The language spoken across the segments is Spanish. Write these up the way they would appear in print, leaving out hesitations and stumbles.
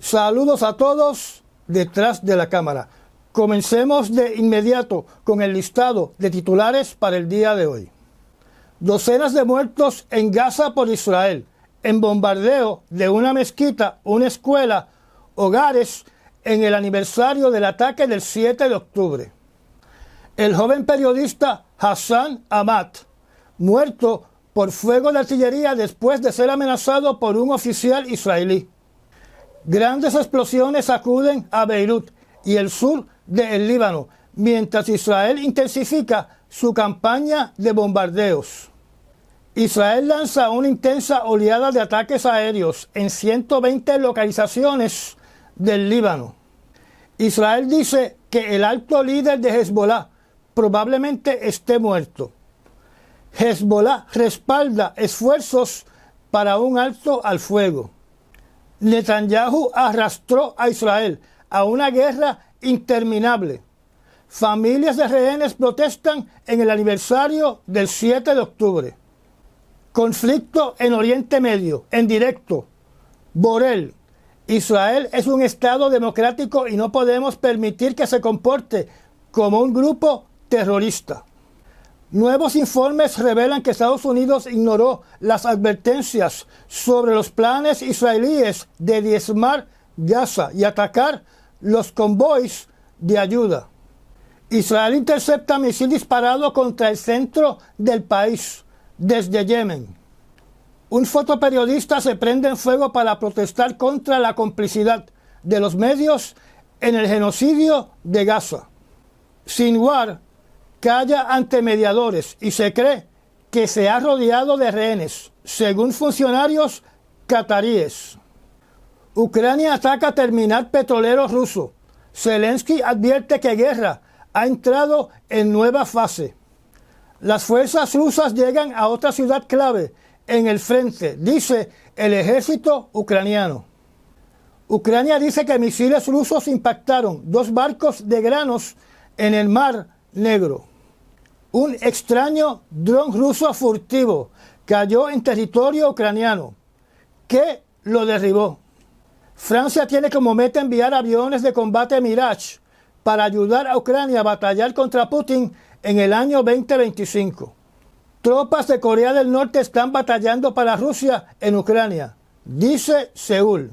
Saludos a todos detrás de la cámara. Comencemos de inmediato con el listado de titulares para el día de hoy. Docenas de muertos en Gaza por Israel, en bombardeo de una mezquita, una escuela, hogares, en el aniversario del ataque del 7 de octubre. El joven periodista Hassan Hamad, muerto por fuego de artillería después de ser amenazado por un oficial israelí. Grandes explosiones sacuden a Beirut y el sur del Líbano, mientras Israel intensifica su campaña de bombardeos. Israel lanza una intensa oleada de ataques aéreos en 120 localizaciones del Líbano. Israel dice que el alto líder de Hezbollah probablemente esté muerto. Hezbollah respalda esfuerzos para un alto al fuego. Netanyahu arrastró a Israel a una guerra interminable. Familias de rehenes protestan en el aniversario del 7 de octubre. Conflicto en Oriente Medio, en directo. Borrell. Israel es un Estado democrático y no podemos permitir que se comporte como un grupo terrorista. Nuevos informes revelan que Estados Unidos ignoró las advertencias sobre los planes israelíes de diezmar Gaza y atacar los convoys de ayuda. Israel intercepta misil disparado contra el centro del país desde Yemen. Un fotoperiodista se prende en fuego para protestar contra la complicidad de los medios en el genocidio de Gaza. Sinwar calla ante mediadores y se cree que se ha rodeado de rehenes, según funcionarios cataríes. Ucrania ataca terminal petrolero ruso. Zelensky advierte que guerra ha entrado en nueva fase. Las fuerzas rusas llegan a otra ciudad clave en el frente, dice el ejército ucraniano. Ucrania dice que misiles rusos impactaron 2 barcos de granos en el Mar Negro. Un extraño dron ruso furtivo cayó en territorio ucraniano, que lo derribó. Francia tiene como meta enviar aviones de combate Mirage para ayudar a Ucrania a batallar contra Putin en el año 2025. Tropas de Corea del Norte están batallando para Rusia en Ucrania, dice Seúl.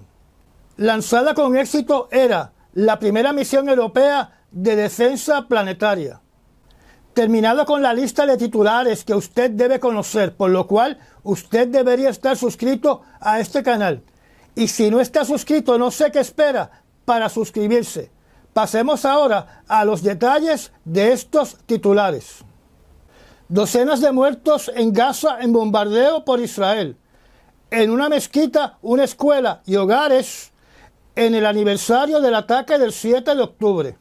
Lanzada con éxito era la primera misión europea de defensa planetaria. Terminado con la lista de titulares que usted debe conocer, por lo cual usted debería estar suscrito a este canal. Y si no está suscrito, no sé qué espera para suscribirse. Pasemos ahora a los detalles de estos titulares. Docenas de muertos en Gaza en bombardeo por Israel. En una mezquita, una escuela y hogares en el aniversario del ataque del 7 de octubre.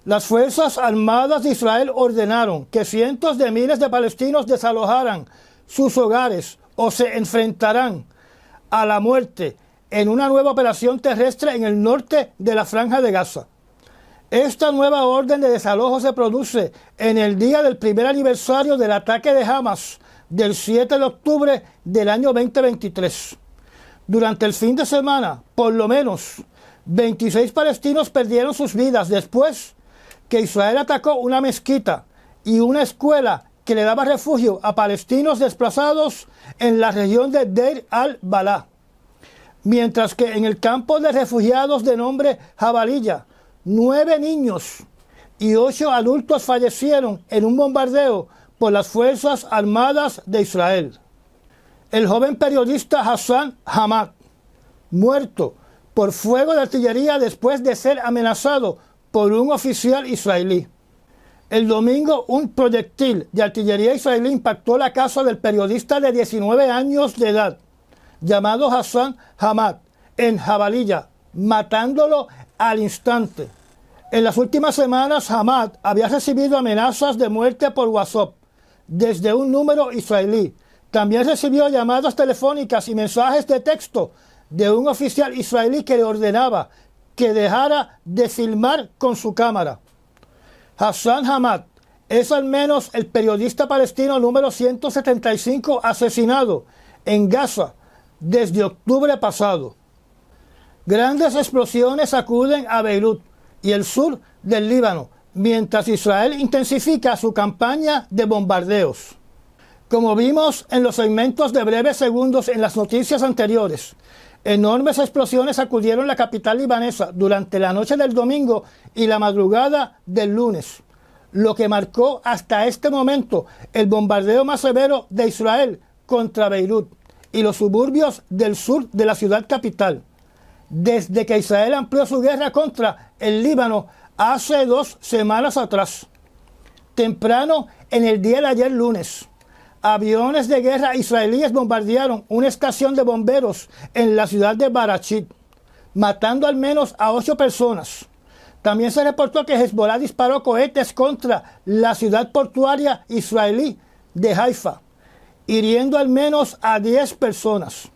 Las Fuerzas Armadas de Israel ordenaron que cientos de miles de palestinos desalojaran sus hogares o se enfrentarán a la muerte en una nueva operación terrestre en el norte de la Franja de Gaza. Esta nueva orden de desalojo se produce en el día del primer aniversario del ataque de Hamas del 7 de octubre del año 2023. Durante el fin de semana, por lo menos 26 palestinos perdieron sus vidas después que Israel atacó una mezquita y una escuela que le daba refugio a palestinos desplazados en la región de Deir al-Balah. Mientras que en el campo de refugiados de nombre Jabalilla, 9 niños y 8 adultos fallecieron en un bombardeo por las Fuerzas Armadas de Israel. El joven periodista Hassan Hamad, muerto por fuego de artillería después de ser amenazado por un oficial israelí. El domingo, un proyectil de artillería israelí impactó la casa del periodista de 19 años de edad, llamado Hassan Hamad, en Jabalilla, matándolo al instante. En las últimas semanas, Hamad había recibido amenazas de muerte por WhatsApp desde un número israelí. También recibió llamadas telefónicas y mensajes de texto de un oficial israelí que le ordenaba que dejara de filmar con su cámara. Hassan Hamad es al menos el periodista palestino número 175 asesinado en Gaza desde octubre pasado. Grandes explosiones sacuden a Beirut y el sur del Líbano, mientras Israel intensifica su campaña de bombardeos. Como vimos en los segmentos de breves segundos en las noticias anteriores, enormes explosiones sacudieron la capital libanesa durante la noche del domingo y la madrugada del lunes, lo que marcó hasta este momento el bombardeo más severo de Israel contra Beirut y los suburbios del sur de la ciudad capital, desde que Israel amplió su guerra contra el Líbano hace 2 semanas atrás. Temprano en el día de ayer lunes, aviones de guerra israelíes bombardearon una estación de bomberos en la ciudad de Barachit, matando al menos a 8 personas. También se reportó que Hezbollah disparó cohetes contra la ciudad portuaria israelí de Haifa, hiriendo al menos a 10 personas.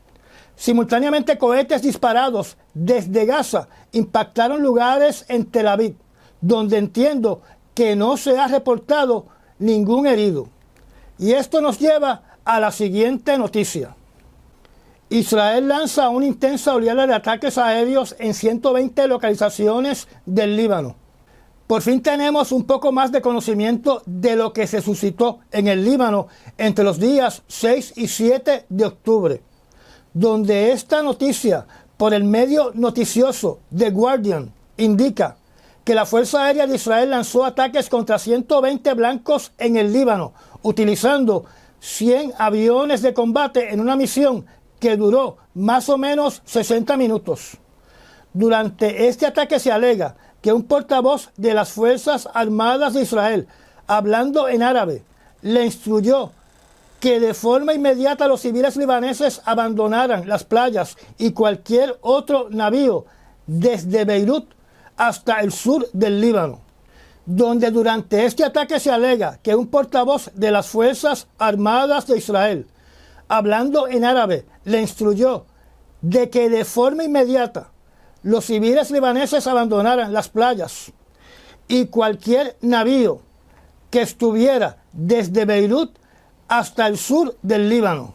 Simultáneamente, cohetes disparados desde Gaza impactaron lugares en Tel Aviv, donde entiendo que no se ha reportado ningún herido. Y esto nos lleva a la siguiente noticia. Israel lanza una intensa oleada de ataques aéreos en 120 localizaciones del Líbano. Por fin tenemos un poco más de conocimiento de lo que se suscitó en el Líbano entre los días 6 y 7 de octubre, donde esta noticia por el medio noticioso The Guardian indica que la Fuerza Aérea de Israel lanzó ataques contra 120 blancos en el Líbano, utilizando 100 aviones de combate en una misión que duró más o menos 60 minutos. Durante este ataque se alega que un portavoz de las Fuerzas Armadas de Israel, hablando en árabe, le instruyó que de forma inmediata los civiles libaneses abandonaran las playas y cualquier otro navío desde Beirut hasta el sur del Líbano, donde durante este ataque se alega que un portavoz de las Fuerzas Armadas de Israel, hablando en árabe, le instruyó de que de forma inmediata los civiles libaneses abandonaran las playas y cualquier navío que estuviera desde Beirut hasta el sur del Líbano.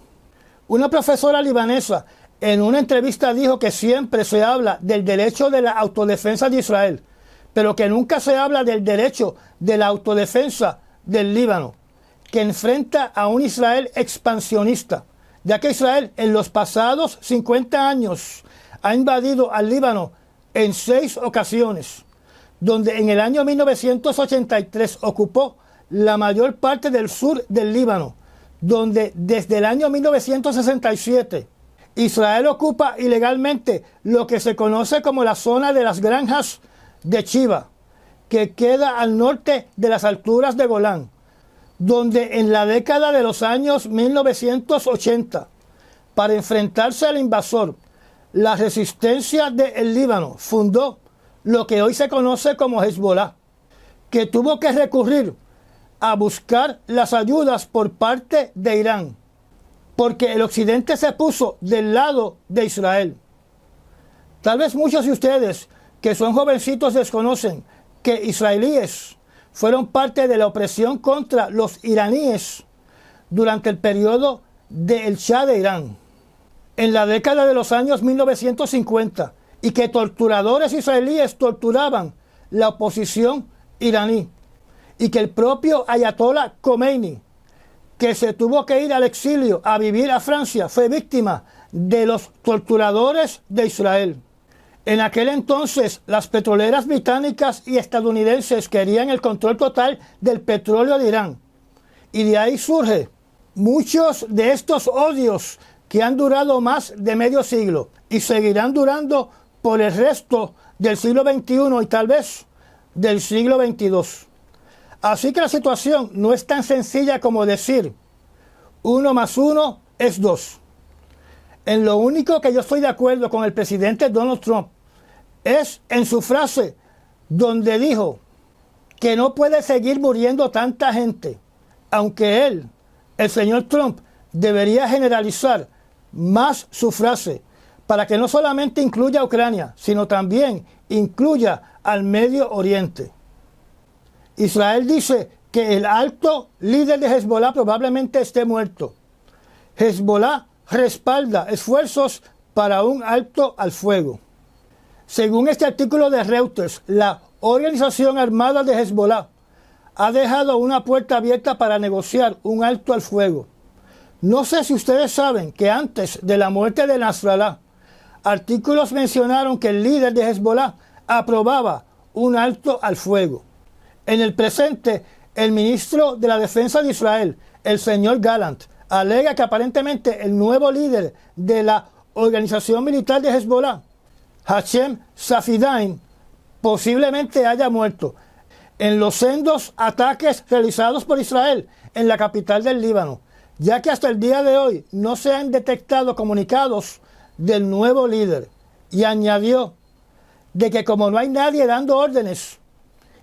Una profesora libanesa en una entrevista dijo que siempre se habla del derecho de la autodefensa de Israel, pero que nunca se habla del derecho de la autodefensa del Líbano, que enfrenta a un Israel expansionista, ya que Israel en los pasados 50 años ha invadido al Líbano en 6 ocasiones, donde en el año 1983 ocupó la mayor parte del sur del Líbano, donde desde el año 1967 Israel ocupa ilegalmente lo que se conoce como la zona de las granjas de Chiva, que queda al norte de las alturas de Golán, donde en la década de los años 1980, para enfrentarse al invasor, la resistencia del Líbano fundó lo que hoy se conoce como Hezbollah, que tuvo que recurrir a buscar las ayudas por parte de Irán, porque el occidente se puso del lado de Israel. Tal vez muchos de ustedes que son jovencitos desconocen que israelíes fueron parte de la opresión contra los iraníes durante el periodo del Shah de Irán, en la década de los años 1950, y que torturadores israelíes torturaban la oposición iraní, y que el propio Ayatollah Khomeini, que se tuvo que ir al exilio a vivir a Francia, fue víctima de los torturadores de Israel. En aquel entonces, las petroleras británicas y estadounidenses querían el control total del petróleo de Irán. Y de ahí surge muchos de estos odios que han durado más de medio siglo y seguirán durando por el resto del siglo XXI y tal vez del siglo XXII. Así que la situación no es tan sencilla como decir 1 más 1 es 2. En lo único que yo estoy de acuerdo con el presidente Donald Trump es en su frase donde dijo que no puede seguir muriendo tanta gente, aunque él, el señor Trump, debería generalizar más su frase para que no solamente incluya a Ucrania, sino también incluya al Medio Oriente. Israel dice que el alto líder de Hezbollah probablemente esté muerto. Hezbollah respalda esfuerzos para un alto al fuego. Según este artículo de Reuters, la organización armada de Hezbollah ha dejado una puerta abierta para negociar un alto al fuego. No sé si ustedes saben que antes de la muerte de Nasrallah, artículos mencionaron que el líder de Hezbollah aprobaba un alto al fuego. En el presente, el ministro de la Defensa de Israel, el señor Gallant, alega que aparentemente el nuevo líder de la organización militar de Hezbollah, Hashem Safidain, posiblemente haya muerto en los sendos ataques realizados por Israel en la capital del Líbano, ya que hasta el día de hoy no se han detectado comunicados del nuevo líder. Y añadió de que como no hay nadie dando órdenes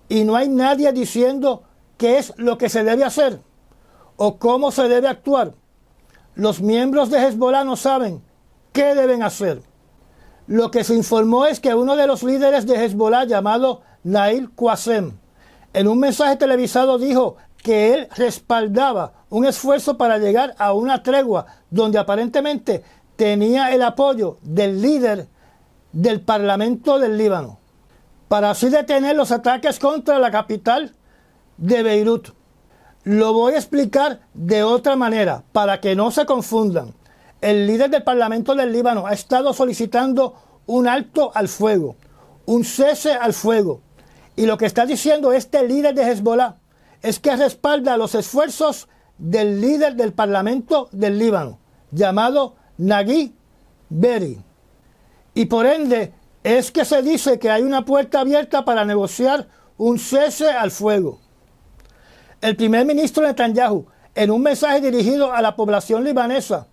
y no hay nadie diciendo qué es lo que se debe hacer o cómo se debe actuar, los miembros de Hezbollah no saben qué deben hacer. Lo que se informó es que uno de los líderes de Hezbollah, llamado Nail Qassem, en un mensaje televisado dijo que él respaldaba un esfuerzo para llegar a una tregua donde aparentemente tenía el apoyo del líder del Parlamento del Líbano, para así detener los ataques contra la capital de Beirut. Lo voy a explicar de otra manera para que no se confundan. El líder del Parlamento del Líbano ha estado solicitando un alto al fuego, un cese al fuego. Y lo que está diciendo este líder de Hezbollah es que respalda los esfuerzos del líder del Parlamento del Líbano, llamado Nagui Berri. Y por ende es que se dice que hay una puerta abierta para negociar un cese al fuego. El primer ministro Netanyahu, en un mensaje dirigido a la población libanesa,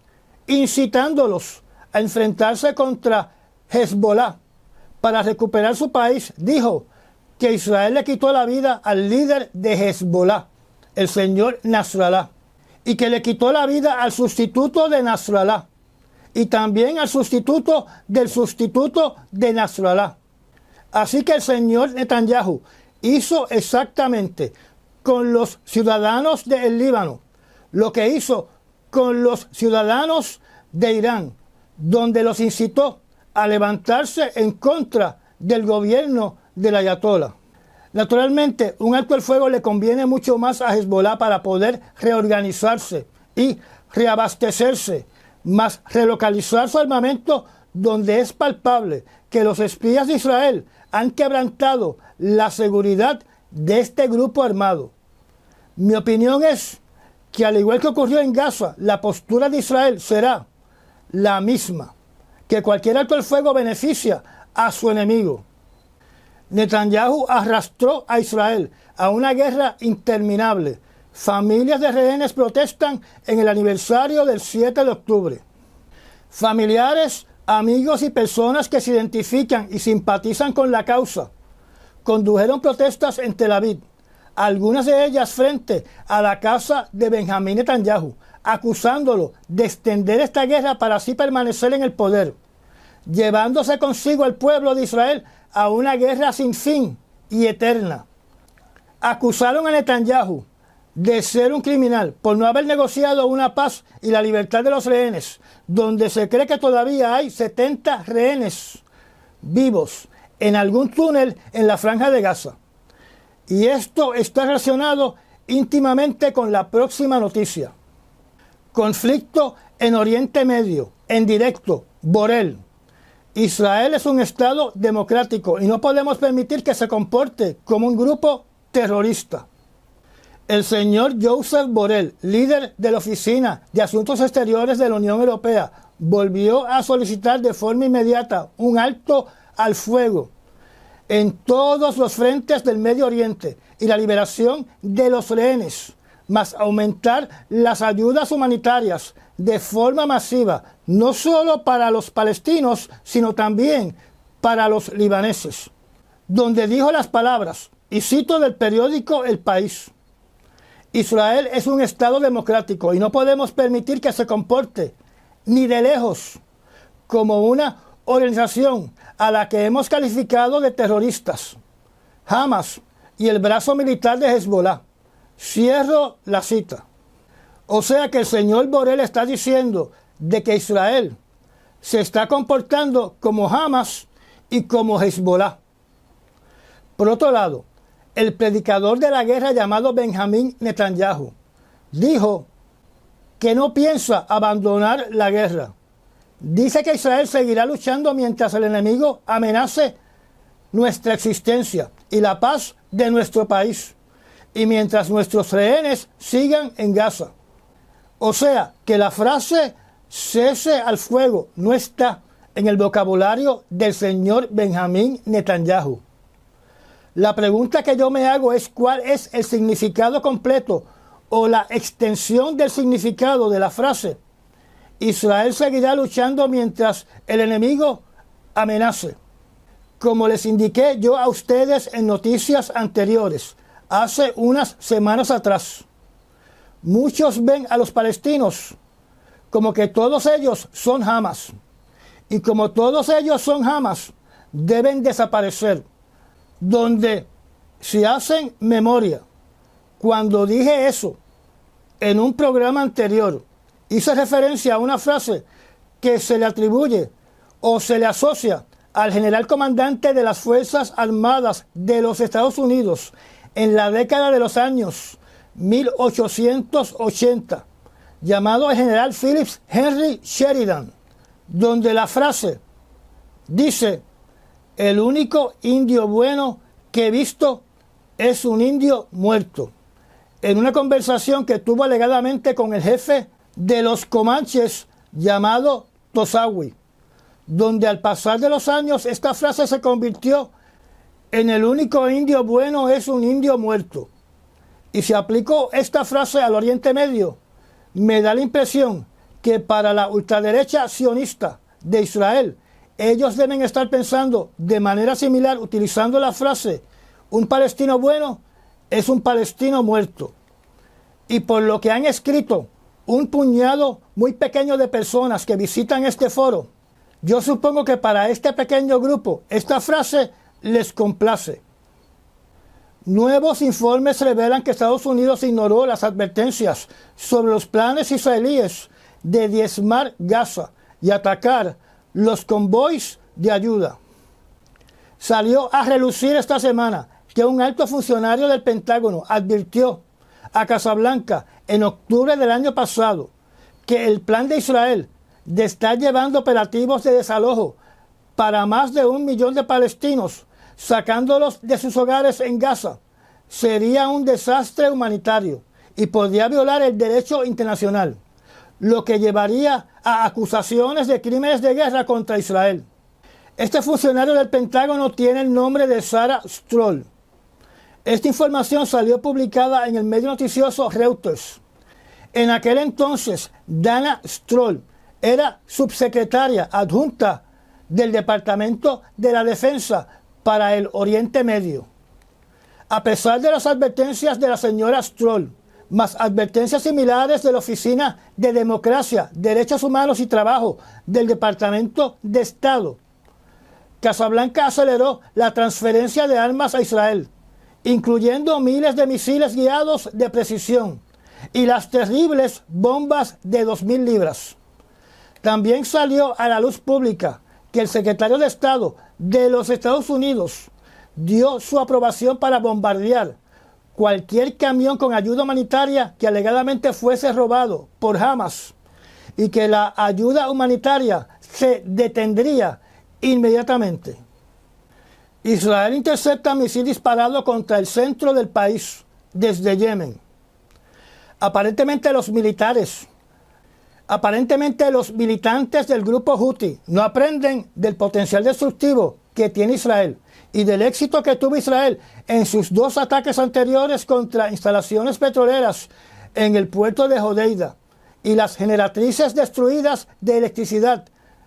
incitándolos a enfrentarse contra Hezbollah para recuperar su país, dijo que Israel le quitó la vida al líder de Hezbollah, el señor Nasrallah, y que le quitó la vida al sustituto de Nasrallah, y también al sustituto de Nasrallah. Así que el señor Netanyahu hizo exactamente con los ciudadanos del Líbano lo que hizo con los ciudadanos de Irán, donde los incitó a levantarse en contra del gobierno del Ayatollah. Naturalmente, un alto el fuego le conviene mucho más a Hezbollah para poder reorganizarse y reabastecerse, más relocalizar su armamento donde es palpable que los espías de Israel han quebrantado la seguridad de este grupo armado. Mi opinión es que, al igual que ocurrió en Gaza, la postura de Israel será la misma, que cualquier alto el fuego beneficia a su enemigo. Netanyahu arrastró a Israel a una guerra interminable. Familias de rehenes protestan en el aniversario del 7 de octubre. Familiares, amigos y personas que se identifican y simpatizan con la causa condujeron protestas en Tel Aviv, algunas de ellas frente a la casa de Benjamín Netanyahu, acusándolo de extender esta guerra para así permanecer en el poder, llevándose consigo al pueblo de Israel a una guerra sin fin y eterna. Acusaron a Netanyahu de ser un criminal por no haber negociado una paz y la libertad de los rehenes, donde se cree que todavía hay 70 rehenes vivos en algún túnel en la Franja de Gaza. Y esto está relacionado íntimamente con la próxima noticia. Conflicto en Oriente Medio, en directo, Borel. Israel es un Estado democrático y no podemos permitir que se comporte como un grupo terrorista. El señor Joseph Borrell, líder de la Oficina de Asuntos Exteriores de la Unión Europea, volvió a solicitar de forma inmediata un alto al fuego en todos los frentes del Medio Oriente y la liberación de los rehenes, más aumentar las ayudas humanitarias de forma masiva, no solo para los palestinos, sino también para los libaneses, donde dijo las palabras, y cito del periódico El País: Israel es un Estado democrático y no podemos permitir que se comporte ni de lejos como una organización a la que hemos calificado de terroristas, Hamas y el brazo militar de Hezbollah. Cierro la cita. O sea que el señor Borrell está diciendo de que Israel se está comportando como Hamas y como Hezbollah. Por otro lado, el predicador de la guerra llamado Benjamín Netanyahu dijo que no piensa abandonar la guerra. Dice que Israel seguirá luchando mientras el enemigo amenace nuestra existencia y la paz de nuestro país, y mientras nuestros rehenes sigan en Gaza. O sea, que la frase cese al fuego no está en el vocabulario del señor Benjamín Netanyahu. La pregunta que yo me hago es cuál es el significado completo o la extensión del significado de la frase Israel seguirá luchando mientras el enemigo amenace. Como les indiqué yo a ustedes en noticias anteriores, hace unas semanas atrás, muchos ven a los palestinos como que todos ellos son Hamas. Y como todos ellos son Hamas, deben desaparecer. Donde, si hacen memoria, cuando dije eso en un programa anterior, hice referencia a una frase que se le atribuye o se le asocia al general comandante de las Fuerzas Armadas de los Estados Unidos en la década de los años 1880, llamado el general Philip Henry Sheridan, donde la frase dice: el único indio bueno que he visto es un indio muerto, en una conversación que tuvo alegadamente con el jefe de los comanches llamado Tosawi, donde al pasar de los años esta frase se convirtió en el único indio bueno es un indio muerto. Y si aplico esta frase al Oriente Medio, me da la impresión que para la ultraderecha sionista de Israel, ellos deben estar pensando de manera similar utilizando la frase un palestino bueno es un palestino muerto. Y por lo que han escrito un puñado muy pequeño de personas que visitan este foro, yo supongo que para este pequeño grupo esta frase les complace. Nuevos informes revelan que Estados Unidos ignoró las advertencias sobre los planes israelíes de diezmar Gaza y atacar los convoys de ayuda. Salió a relucir esta semana que un alto funcionario del Pentágono advirtió a Casablanca en octubre del año pasado que el plan de Israel de estar llevando operativos de desalojo para más de 1 millón de palestinos, sacándolos de sus hogares en Gaza, sería un desastre humanitario y podría violar el derecho internacional, lo que llevaría a acusaciones de crímenes de guerra contra Israel. Este funcionario del Pentágono tiene el nombre de Sarah Stroll. Esta información salió publicada en el medio noticioso Reuters. En aquel entonces, Dana Stroll era subsecretaria adjunta del Departamento de la Defensa para el Oriente Medio. A pesar de las advertencias de la señora Stroll, más advertencias similares de la Oficina de Democracia, Derechos Humanos y Trabajo del Departamento de Estado, Casablanca aceleró la transferencia de armas a Israel, incluyendo miles de misiles guiados de precisión y las terribles bombas de 2.000 libras. También salió a la luz pública que el secretario de Estado de los Estados Unidos dio su aprobación para bombardear cualquier camión con ayuda humanitaria que alegadamente fuese robado por Hamas y que la ayuda humanitaria se detendría inmediatamente. Israel intercepta misil disparado contra el centro del país desde Yemen. Aparentemente los militantes del grupo Houthi no aprenden del potencial destructivo que tiene Israel y del éxito que tuvo Israel en sus 2 ataques anteriores contra instalaciones petroleras en el puerto de Hodeida y las generatrices destruidas de electricidad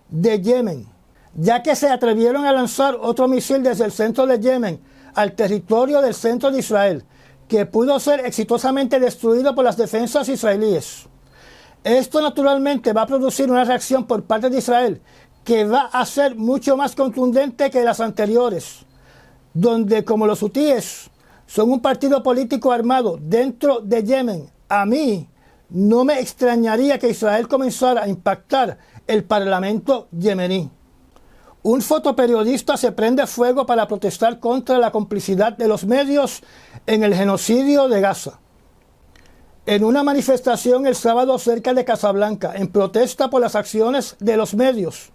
de Yemen, ya que se atrevieron a lanzar otro misil desde el centro de Yemen al territorio del centro de Israel, que pudo ser exitosamente destruido por las defensas israelíes. Esto naturalmente va a producir una reacción por parte de Israel que va a ser mucho más contundente que las anteriores, donde como los hutíes son un partido político armado dentro de Yemen, a mí no me extrañaría que Israel comenzara a impactar el parlamento yemení. Un fotoperiodista se prende fuego para protestar contra la complicidad de los medios en el genocidio de Gaza. En una manifestación el sábado cerca de Casablanca, en protesta por las acciones de los medios,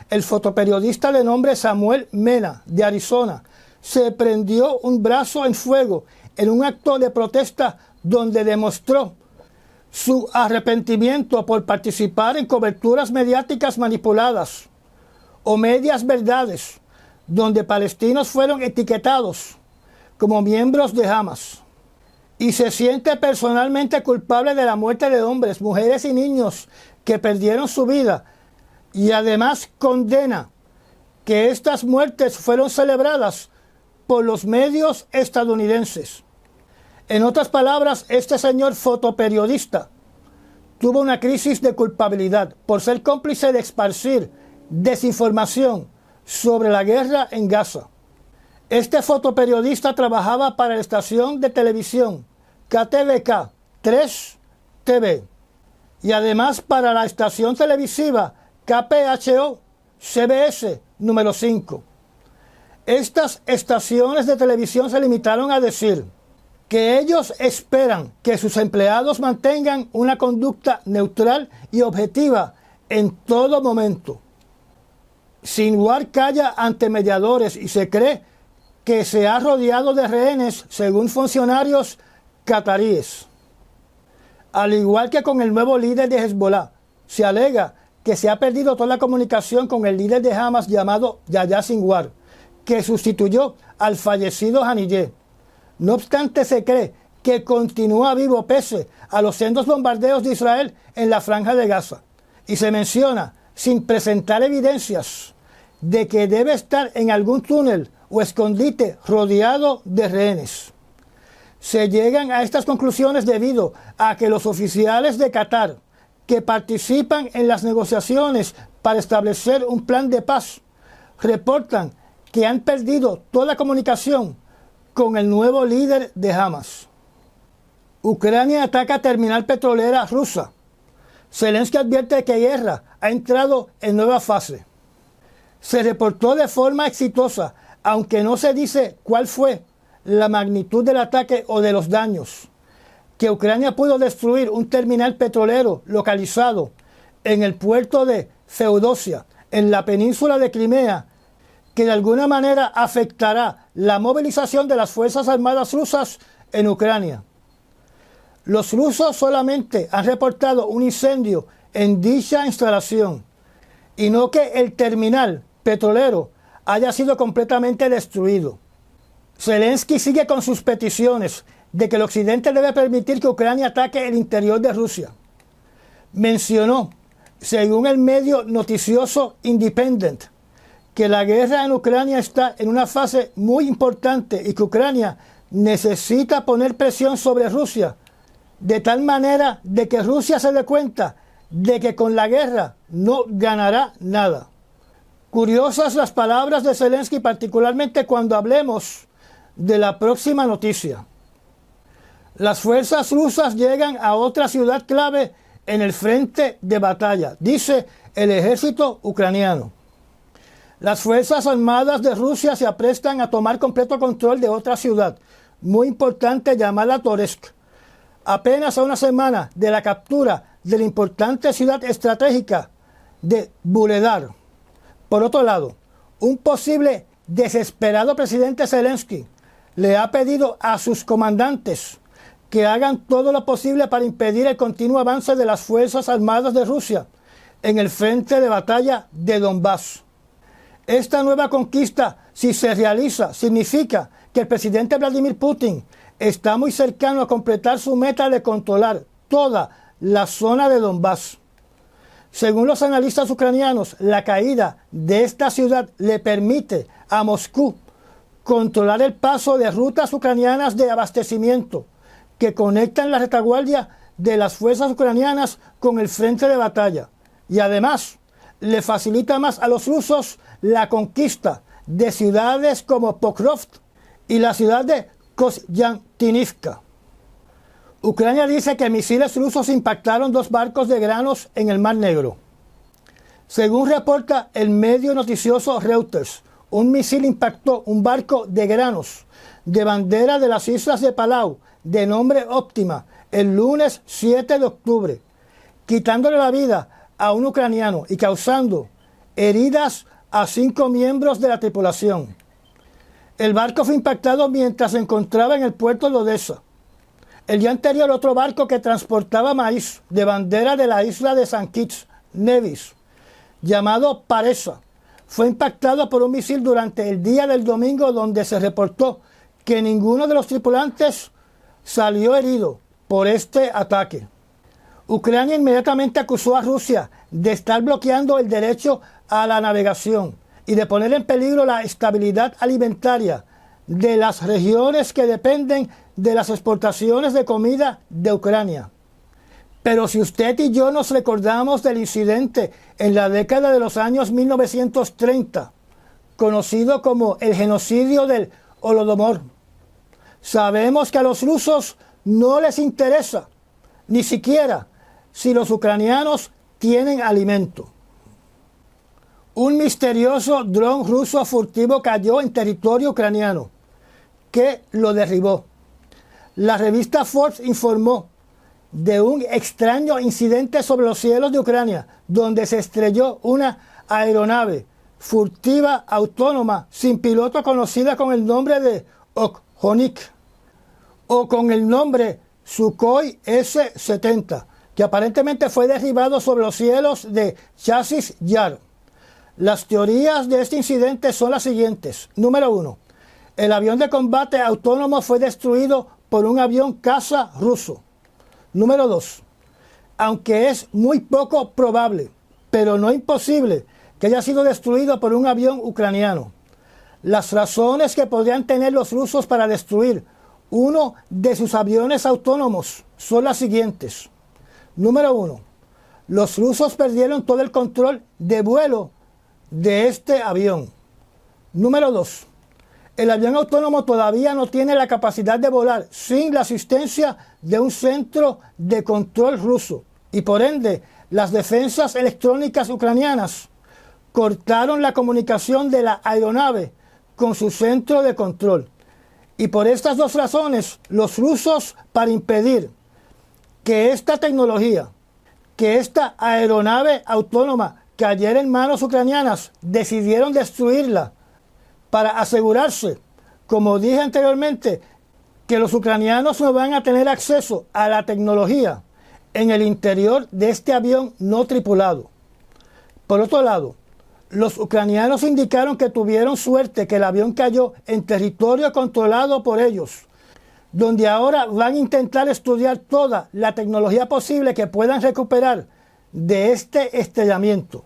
el fotoperiodista de nombre Samuel Mena, de Arizona, se prendió un brazo en fuego en un acto de protesta donde demostró su arrepentimiento por participar en coberturas mediáticas manipuladas o medias verdades, donde palestinos fueron etiquetados como miembros de Hamas, y se siente personalmente culpable de la muerte de hombres, mujeres y niños que perdieron su vida, y además condena que estas muertes fueron celebradas por los medios estadounidenses. En otras palabras, este señor fotoperiodista tuvo una crisis de culpabilidad por ser cómplice de esparcir desinformación sobre la guerra en Gaza. Este fotoperiodista trabajaba para la estación de televisión KTVK 3 TV y además para la estación televisiva KPHO CBS número 5. Estas estaciones de televisión se limitaron a decir que ellos esperan que sus empleados mantengan una conducta neutral y objetiva en todo momento. Sinwar calla ante mediadores y se cree que se ha rodeado de rehenes, según funcionarios cataríes. Al igual que con el nuevo líder de Hezbollah, se alega que se ha perdido toda la comunicación con el líder de Hamas llamado Yahya Sinwar, que sustituyó al fallecido Haniyeh. No obstante, se cree que continúa vivo pese a los sendos bombardeos de Israel en la Franja de Gaza, y se menciona, sin presentar evidencias, de que debe estar en algún túnel o escondite rodeado de rehenes. Se llegan a estas conclusiones debido a que los oficiales de Qatar que participan en las negociaciones para establecer un plan de paz reportan que han perdido toda comunicación con el nuevo líder de Hamas. Ucrania ataca terminal petrolera rusa. Zelensky advierte que guerra ha entrado en nueva fase. Se reportó de forma exitosa, aunque no se dice cuál fue la magnitud del ataque o de los daños, que Ucrania pudo destruir un terminal petrolero localizado en el puerto de Feodosia, en la península de Crimea, que de alguna manera afectará la movilización de las Fuerzas Armadas rusas en Ucrania. Los rusos solamente han reportado un incendio en dicha instalación y no que el terminal petrolero haya sido completamente destruido. Zelensky sigue con sus peticiones de que el occidente debe permitir que Ucrania ataque el interior de Rusia. Mencionó, según el medio noticioso Independent, que la guerra en Ucrania está en una fase muy importante y que Ucrania necesita poner presión sobre Rusia, de tal manera de que Rusia se dé cuenta de que con la guerra no ganará nada. Curiosas las palabras de Zelensky, particularmente cuando hablemos de la próxima noticia. Las fuerzas rusas llegan a otra ciudad clave en el frente de batalla, dice el ejército ucraniano. Las Fuerzas Armadas de Rusia se aprestan a tomar completo control de otra ciudad muy importante llamada Toretsk, apenas a una semana de la captura de la importante ciudad estratégica de Vuhledar. Por otro lado, un posible desesperado presidente Zelensky le ha pedido a sus comandantes que hagan todo lo posible para impedir el continuo avance de las Fuerzas Armadas de Rusia en el frente de batalla de Donbass. Esta nueva conquista, si se realiza, significa que el presidente Vladimir Putin está muy cercano a completar su meta de controlar toda la zona de Donbass. Según los analistas ucranianos, la caída de esta ciudad le permite a Moscú controlar el paso de rutas ucranianas de abastecimiento que conectan la retaguardia de las fuerzas ucranianas con el frente de batalla, y además le facilita más a los rusos la conquista de ciudades como Pokrovsk y la ciudad de Kostyantynivka. Ucrania dice que misiles rusos impactaron 2 barcos de granos en el Mar Negro. Según reporta el medio noticioso Reuters, un misil impactó un barco de granos de bandera de las islas de Palau, de nombre Optima, el lunes 7 de octubre, quitándole la vida a un ucraniano y causando heridas a 5 miembros de la tripulación. El barco fue impactado mientras se encontraba en el puerto de Odessa. El día anterior, otro barco que transportaba maíz de bandera de la isla de San Kitts Nevis, llamado Paresa, fue impactado por un misil durante el día del domingo, donde se reportó que ninguno de los tripulantes salió herido por este ataque. Ucrania inmediatamente acusó a Rusia de estar bloqueando el derecho a la navegación y de poner en peligro la estabilidad alimentaria de las regiones que dependen de las exportaciones de comida de Ucrania. Pero si usted y yo nos recordamos del incidente en la década de los años 1930, conocido como el genocidio del Holodomor, sabemos que a los rusos no les interesa ni siquiera si los ucranianos tienen alimento. Un misterioso dron ruso furtivo cayó en territorio ucraniano, que lo derribó. La revista Forbes informó de un extraño incidente sobre los cielos de Ucrania, donde se estrelló una aeronave furtiva autónoma sin piloto conocida con el nombre de Okhonik o con el nombre Sukhoi S-70, que aparentemente fue derribado sobre los cielos de Chasiv Yar. Las teorías de este incidente son las siguientes. Número 1. El avión de combate autónomo fue destruido por un avión caza ruso. Número 2. Aunque es muy poco probable, pero no imposible, que haya sido destruido por un avión ucraniano. Las razones que podrían tener los rusos para destruir uno de sus aviones autónomos son las siguientes. Número 1. Los rusos perdieron todo el control de vuelo de este avión. Número 2. El avión autónomo todavía no tiene la capacidad de volar sin la asistencia de un centro de control ruso y por ende las defensas electrónicas ucranianas cortaron la comunicación de la aeronave con su centro de control. Y por estas dos razones, los rusos, para impedir que esta tecnología, que esta aeronave autónoma cayera en manos ucranianas, decidieron destruirla para asegurarse, como dije anteriormente, que los ucranianos no van a tener acceso a la tecnología en el interior de este avión no tripulado. Por otro lado, los ucranianos indicaron que tuvieron suerte que el avión cayó en territorio controlado por ellos, donde ahora van a intentar estudiar toda la tecnología posible que puedan recuperar de este estrellamiento.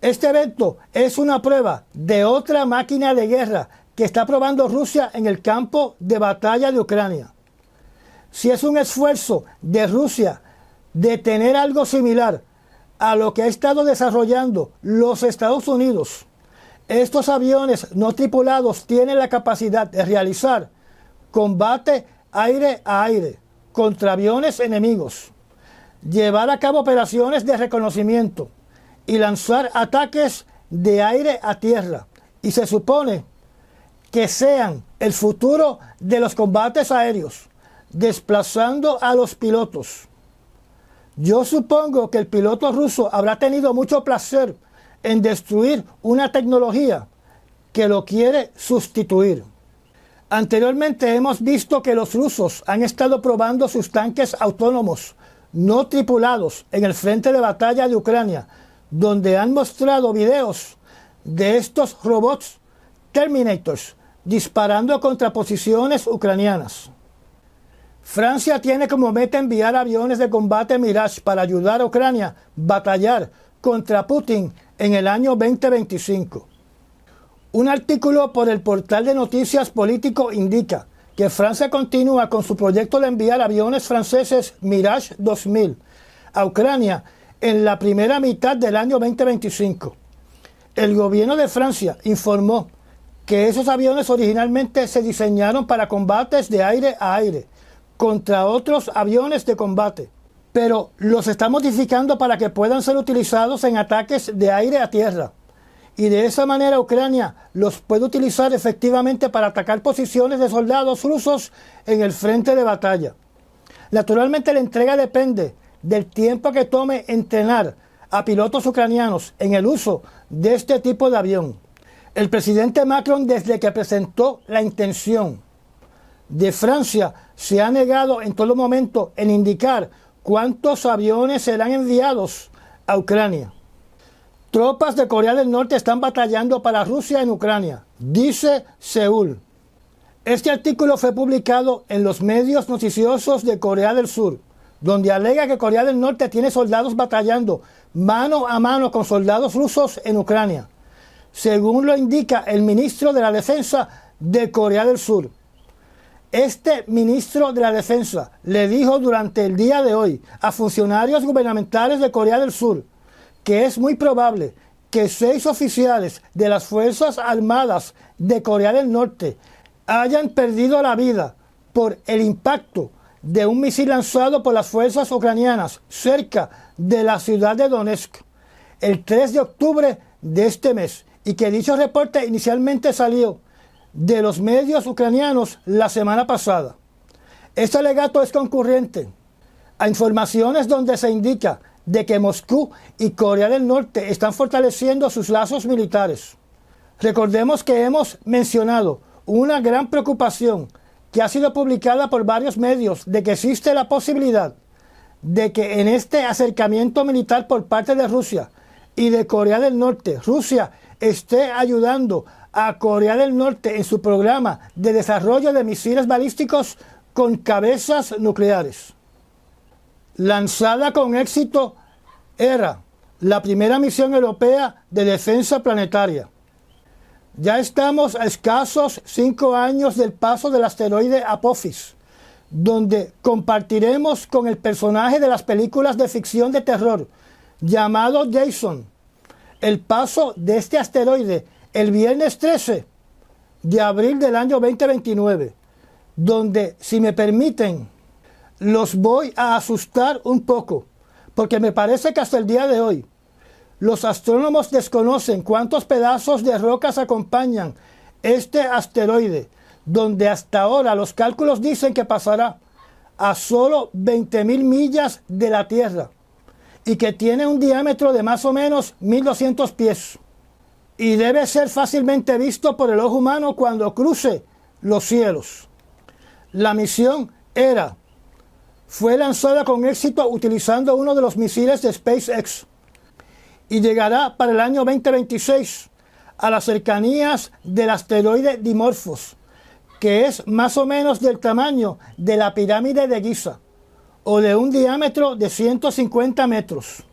Este evento es una prueba de otra máquina de guerra que está probando Rusia en el campo de batalla de Ucrania. Si es un esfuerzo de Rusia de tener algo similar a lo que ha estado desarrollando los Estados Unidos, estos aviones no tripulados tienen la capacidad de realizar combate aire a aire contra aviones enemigos, llevar a cabo operaciones de reconocimiento y lanzar ataques de aire a tierra, y se supone que sean el futuro de los combates aéreos, desplazando a los pilotos. Yo supongo que el piloto ruso habrá tenido mucho placer en destruir una tecnología que lo quiere sustituir. Anteriormente hemos visto que los rusos han estado probando sus tanques autónomos no tripulados en el frente de batalla de Ucrania, donde han mostrado videos de estos robots Terminators disparando contra posiciones ucranianas. Francia tiene como meta enviar aviones de combate Mirage para ayudar a Ucrania a batallar contra Putin en el año 2025. Un artículo por el portal de noticias Político indica que Francia continúa con su proyecto de enviar aviones franceses Mirage 2000 a Ucrania en la primera mitad del año 2025. El gobierno de Francia informó que esos aviones originalmente se diseñaron para combates de aire a aire contra otros aviones de combate, pero los está modificando para que puedan ser utilizados en ataques de aire a tierra. Y de esa manera Ucrania los puede utilizar efectivamente para atacar posiciones de soldados rusos en el frente de batalla. Naturalmente la entrega depende del tiempo que tome entrenar a pilotos ucranianos en el uso de este tipo de avión. El presidente Macron, desde que presentó la intención de Francia, se ha negado en todo momento en indicar cuántos aviones serán enviados a Ucrania. Tropas de Corea del Norte están batallando para Rusia en Ucrania, dice Seúl. Este artículo fue publicado en los medios noticiosos de Corea del Sur, donde alega que Corea del Norte tiene soldados batallando mano a mano con soldados rusos en Ucrania, según lo indica el ministro de la Defensa de Corea del Sur. Este ministro de la Defensa le dijo durante el día de hoy a funcionarios gubernamentales de Corea del Sur que es muy probable que 6 oficiales de las Fuerzas Armadas de Corea del Norte hayan perdido la vida por el impacto de un misil lanzado por las fuerzas ucranianas cerca de la ciudad de Donetsk el 3 de octubre de este mes, y que dicho reporte inicialmente salió de los medios ucranianos la semana pasada. Este alegato es concurrente a informaciones donde se indica de que Moscú y Corea del Norte están fortaleciendo sus lazos militares. Recordemos que hemos mencionado una gran preocupación que ha sido publicada por varios medios de que existe la posibilidad de que en este acercamiento militar por parte de Rusia y de Corea del Norte, Rusia esté ayudando a Corea del Norte en su programa de desarrollo de misiles balísticos con cabezas nucleares. Lanzada con éxito era la primera misión europea de defensa planetaria. Ya estamos a escasos 5 años del paso del asteroide Apophis, donde compartiremos con el personaje de las películas de ficción de terror llamado Jason el paso de este asteroide el viernes 13 de abril del año 2029, donde, si me permiten, los voy a asustar un poco, porque me parece que hasta el día de hoy los astrónomos desconocen cuántos pedazos de rocas acompañan este asteroide, donde hasta ahora los cálculos dicen que pasará a solo 20.000 millas de la Tierra y que tiene un diámetro de más o menos 1.200 pies y debe ser fácilmente visto por el ojo humano cuando cruce los cielos. La misión ERA fue lanzada con éxito utilizando uno de los misiles de SpaceX y llegará para el año 2026 a las cercanías del asteroide Dimorphos, que es más o menos del tamaño de la pirámide de Giza, o de un diámetro de 150 metros.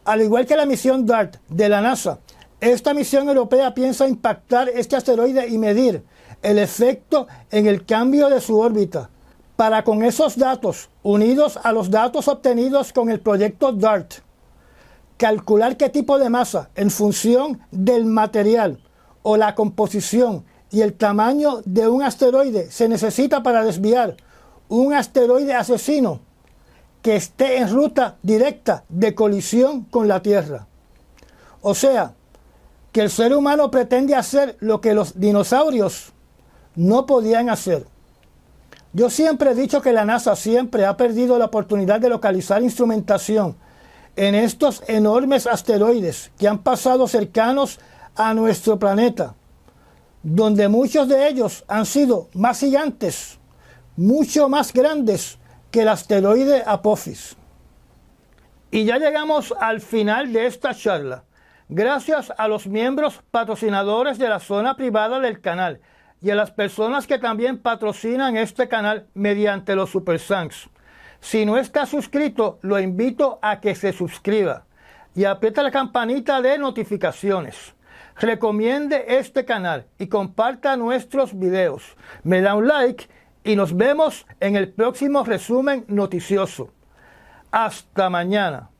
Al igual que la misión DART de la NASA, esta misión europea piensa impactar este asteroide y medir el efecto en el cambio de su órbita, para con esos datos, unidos a los datos obtenidos con el proyecto DART, calcular qué tipo de masa en función del material o la composición y el tamaño de un asteroide se necesita para desviar un asteroide asesino que esté en ruta directa de colisión con la Tierra. O sea, que el ser humano pretende hacer lo que los dinosaurios no podían hacer. Yo siempre he dicho que la NASA siempre ha perdido la oportunidad de localizar instrumentación en estos enormes asteroides que han pasado cercanos a nuestro planeta, donde muchos de ellos han sido más gigantes, mucho más grandes que el asteroide Apophis. Y ya llegamos al final de esta charla. Gracias a los miembros patrocinadores de la zona privada del canal y a las personas que también patrocinan este canal mediante los Super Thanks. Si no está suscrito, lo invito a que se suscriba y apriete la campanita de notificaciones. Recomiende este canal y comparta nuestros videos. Me da un like y nos vemos en el próximo resumen noticioso. Hasta mañana.